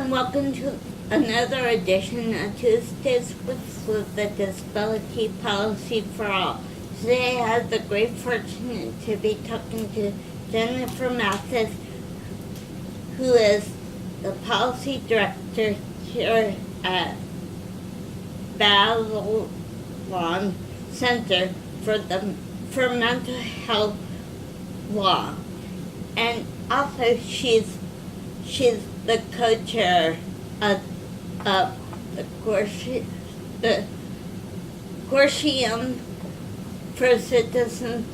and welcome to another edition of Tuesdays with the Disability Policy for All. Today I have the great fortune to be talking to Jennifer Mathis, who is the Policy Director here at Babylon Center for Mental Health Law. And also she's the co-chair of the Consortium for Citizens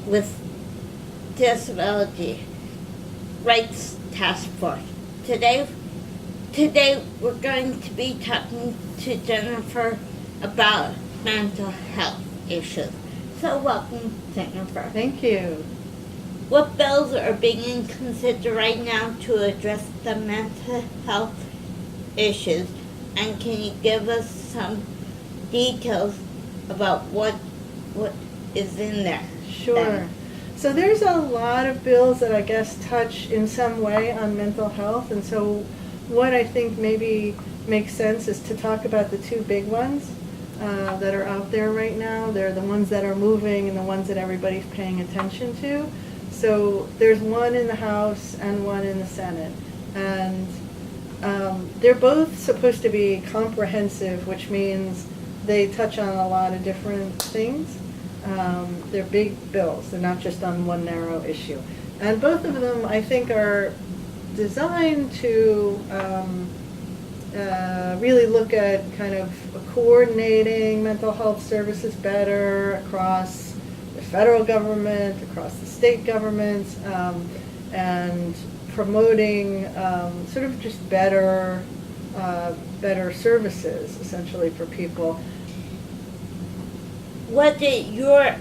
with Disability Rights Task Force. Today we're going to be talking to Jennifer about mental health issues. So welcome, Jennifer. Thank you. What bills are being considered right now to address the mental health issues? And can you give us some details about what is in there? Sure. Then? So there's a lot of bills that I guess touch in some way on mental health, and so what I think maybe makes sense is to talk about the two big ones that are out there right now. They're the ones that are moving and the ones that everybody's paying attention to. So there's one in the House and one in the Senate, and they're both supposed to be comprehensive, which means they touch on a lot of different things. They're big bills. They're not just on one narrow issue. And both of them, I think, are designed to really look at kind of coordinating mental health services better across the federal government, across the state governments, and promoting sort of just better services, essentially, for people. What is your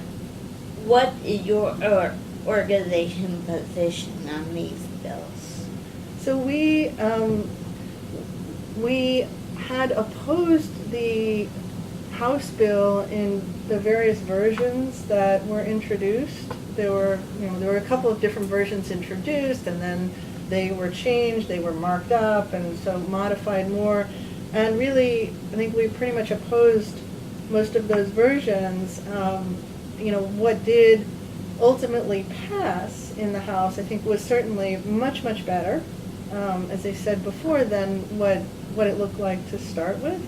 organization position on these bills? So we had opposed the House bill in the various versions that were introduced. There were a couple of different versions introduced, and then they were changed, they were marked up, and so modified more. And really, I think we pretty much opposed most of those versions. What did ultimately pass in the House, I think, was certainly much, much better, as I said before, than what it looked like to start with.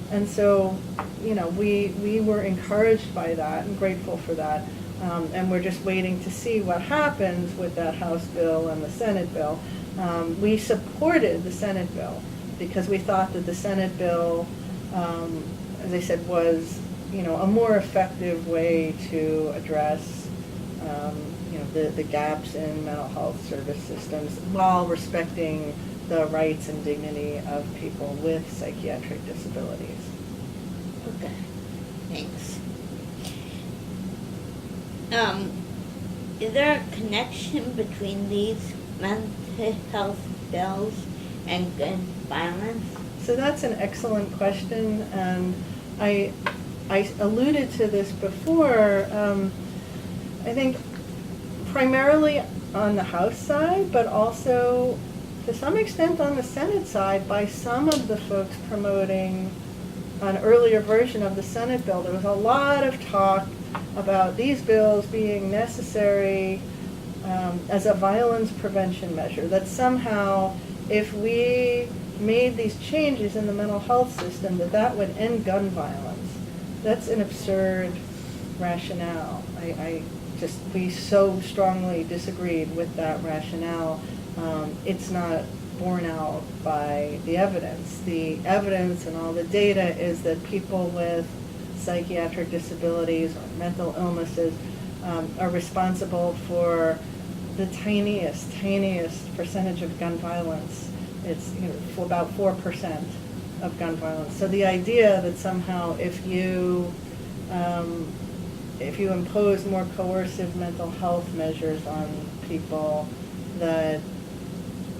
And so, we were encouraged by that and grateful for that. And we're just waiting to see what happens with that House bill and the Senate bill. We supported the Senate bill because we thought that the Senate bill, as I said, was, a more effective way to address, the gaps in mental health service systems while respecting the rights and dignity of people with psychiatric disabilities. Okay, thanks. Is there a connection between these mental health bills and gun violence? So that's an excellent question, and I alluded to this before. I think primarily on the House side, but also to some extent on the Senate side by some of the folks promoting an earlier version of the Senate bill. There was a lot of talk about these bills being necessary as a violence prevention measure, that somehow if we made these changes in the mental health system, that would end gun violence. That's an absurd rationale. We so strongly disagreed with that rationale. It's not borne out by the evidence. The evidence and all the data is that people with psychiatric disabilities or mental illnesses are responsible for the tiniest percentage of gun violence. It's for about 4% of gun violence. So the idea that somehow if you impose more coercive mental health measures on people, that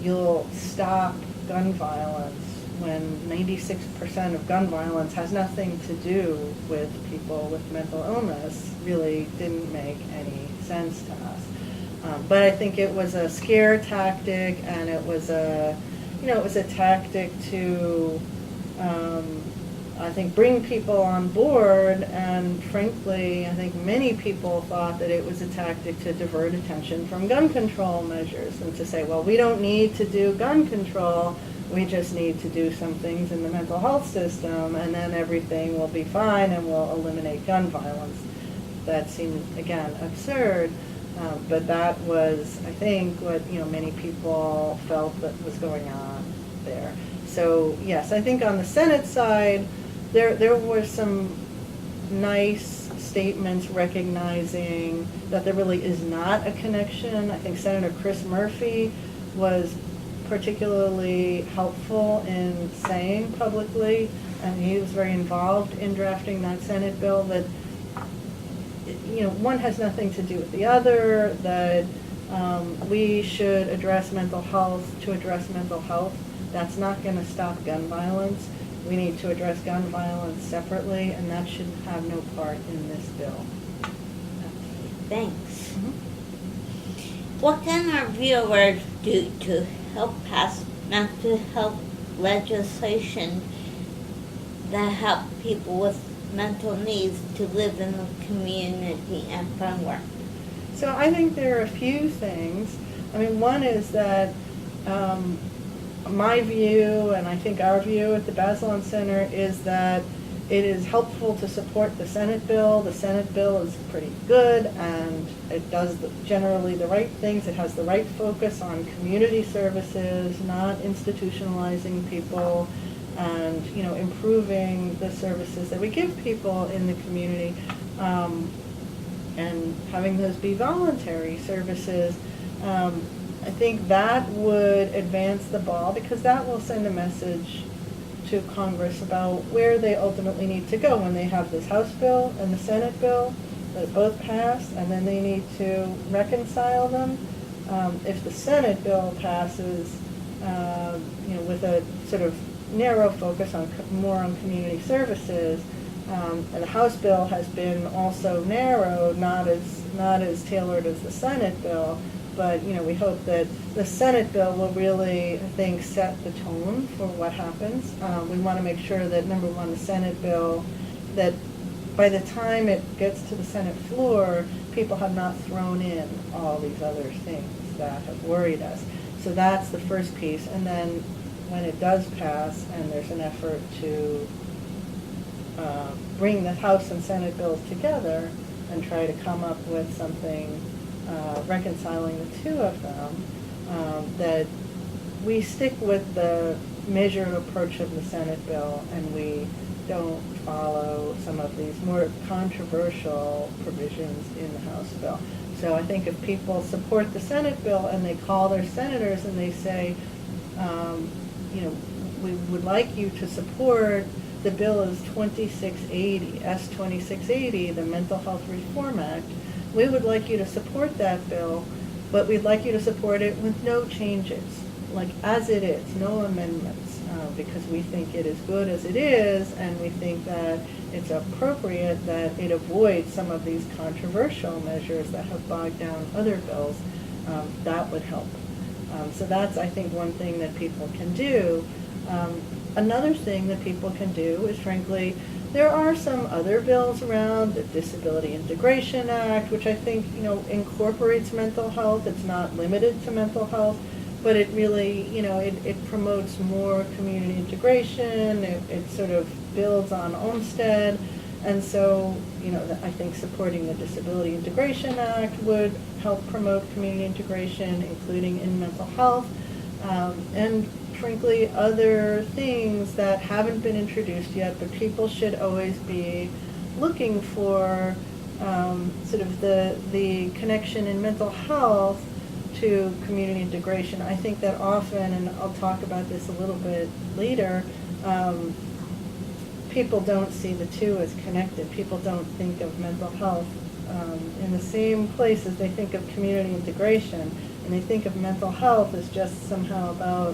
you'll stop gun violence when 96% of gun violence has nothing to do with people with mental illness really didn't make any sense to us. But I think it was a scare tactic, and it was a it was a tactic to, I think, bring people on board, and frankly, I think many people thought that it was a tactic to divert attention from gun control measures and to say, well, we don't need to do gun control, we just need to do some things in the mental health system, and then everything will be fine and we'll eliminate gun violence. That seemed, again, absurd, but that was, I think, what many people felt that was going on there. So yes, I think on the Senate side, there were some nice statements recognizing that there really is not a connection. I think Senator Chris Murphy was particularly helpful in saying publicly, and he was very involved in drafting that Senate bill, that one has nothing to do with the other, that we should address mental health to address mental health. That's not going to stop gun violence. We need to address gun violence separately, and that should have no part in this bill. Thanks. What can our viewers do to help pass mental health legislation that help people with mental needs to live in the community and find work? So I think there are a few things. I mean, one is that my view, and I think our view at the Bazelon Center, is that it is helpful to support the Senate bill. The Senate bill is pretty good, and it does generally the right things. It has the right focus on community services, not institutionalizing people, and improving the services that we give people in the community, and having those be voluntary services. I think that would advance the ball, because that will send a message to Congress about where they ultimately need to go when they have this House bill and the Senate bill that both pass, and then they need to reconcile them. If the Senate bill passes, with a sort of narrow focus on more on community services, and the House bill has been also narrowed, not as tailored as the Senate bill. But we hope that the Senate bill will really, I think, set the tone for what happens. We want to make sure that, number one, the Senate bill, that by the time it gets to the Senate floor, people have not thrown in all these other things that have worried us. So that's the first piece. And then when it does pass, and there's an effort to bring the House and Senate bills together and try to come up with something reconciling the two of them, that we stick with the measured approach of the Senate bill, and we don't follow some of these more controversial provisions in the House bill. So I think if people support the Senate bill and they call their senators and they say, we would like you to support the bill is 2680, S 2680, the Mental Health Reform Act. We would like you to support that bill, but we'd like you to support it with no changes, like as it is, no amendments, because we think it is good as it is, and we think that it's appropriate that it avoids some of these controversial measures that have bogged down other bills. That would help. So that's, I think, one thing that people can do. Another thing that people can do is, frankly, there are some other bills around, the Disability Integration Act, which I think, incorporates mental health. It's not limited to mental health, but it really, it promotes more community integration. It sort of builds on Olmstead. And so, I think supporting the Disability Integration Act would help promote community integration, including in mental health. And frankly, other things that haven't been introduced yet, but people should always be looking for sort of the connection in mental health to community integration. I think that often, and I'll talk about this a little bit later, people don't see the two as connected. People don't think of mental health in the same place as they think of community integration, and they think of mental health as just somehow about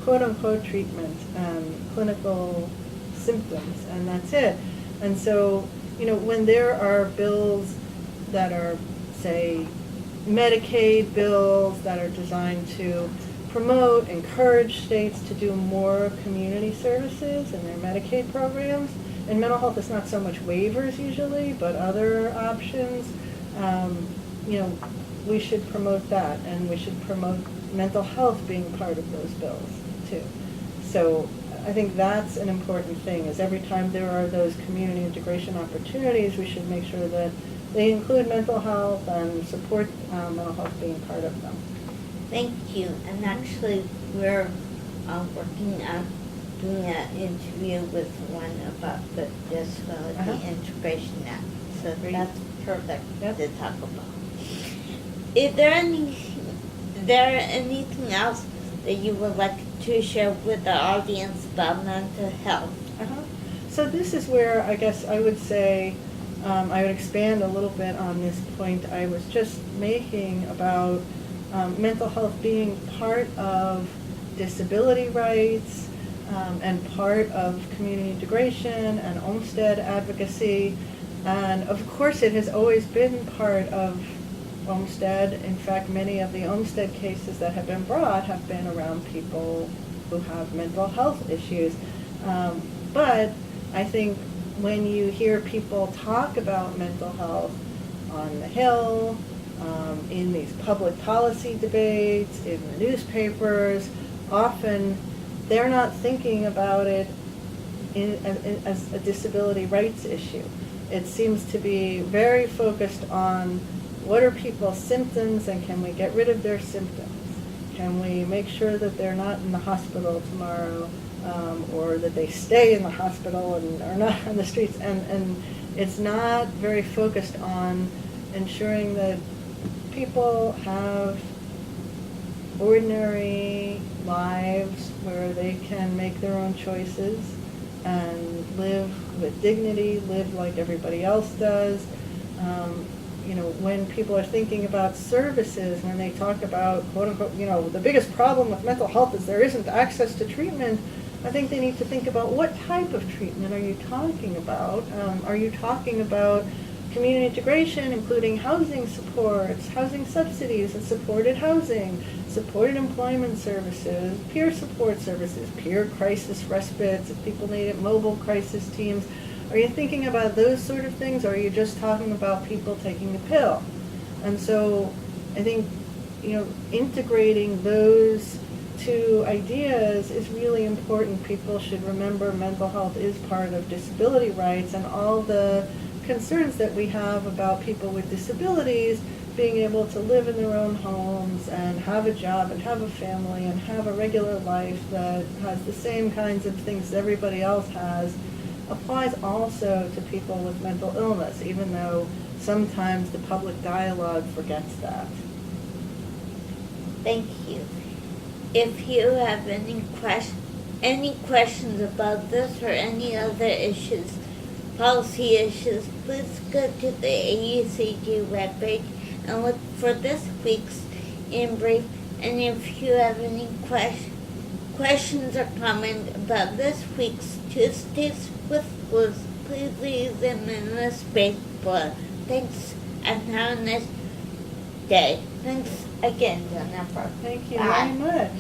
quote-unquote treatment and clinical symptoms, and that's it. And so, when there are bills that are, say, Medicaid bills that are designed to promote, encourage states to do more community services in their Medicaid programs. And mental health is not so much waivers usually, but other options. You know, we should promote that, and we should promote mental health being part of those bills too. So I think that's an important thing, is every time there are those community integration opportunities, we should make sure that they include mental health and support mental health being part of them. Thank you. And actually, we're working on doing an interview with one about the disability integration act. So Great. that's perfect Yep. to talk about. Is there anything else that you would like to share with the audience about mental health? So this is where I guess I would say I would expand a little bit on this point I was just making about mental health being part of disability rights and part of community integration and Olmstead advocacy. And of course it has always been part of Olmstead. In fact, many of the Olmstead cases that have been brought have been around people who have mental health issues. But I think when you hear people talk about mental health on the Hill, in these public policy debates, in the newspapers, often they're not thinking about it as a disability rights issue. It seems to be very focused on what are people's symptoms and can we get rid of their symptoms? Can we make sure that they're not in the hospital tomorrow, or that they stay in the hospital and are not on the streets? And it's not very focused on ensuring that people have ordinary lives where they can make their own choices and live with dignity, live like everybody else does. You know, when people are thinking about services, when they talk about, quote unquote, you know, the biggest problem with mental health is there isn't access to treatment, I think they need to think about what type of treatment are you talking about? Are you talking about community integration, including housing supports, housing subsidies and supported housing, supported employment services, peer support services, peer crisis respites, if people need it, mobile crisis teams? Are you thinking about those sort of things, or are you just talking about people taking the pill? And so I think, you know, integrating those two ideas is really important. People should remember mental health is part of disability rights, and all the concerns that we have about people with disabilities being able to live in their own homes and have a job and have a family and have a regular life that has the same kinds of things everybody else has applies also to people with mental illness, even though sometimes the public dialogue forgets that. Thank you. If you have any questions about this or any other issues, policy issues, please go to the AUCG webpage and look for this week's In Brief. And if you have any questions or comments about this week's Tuesdays with Blues, please leave them in the space below. Thanks, and have a nice day. Thanks again, Jennifer. Thank you Bye. very much.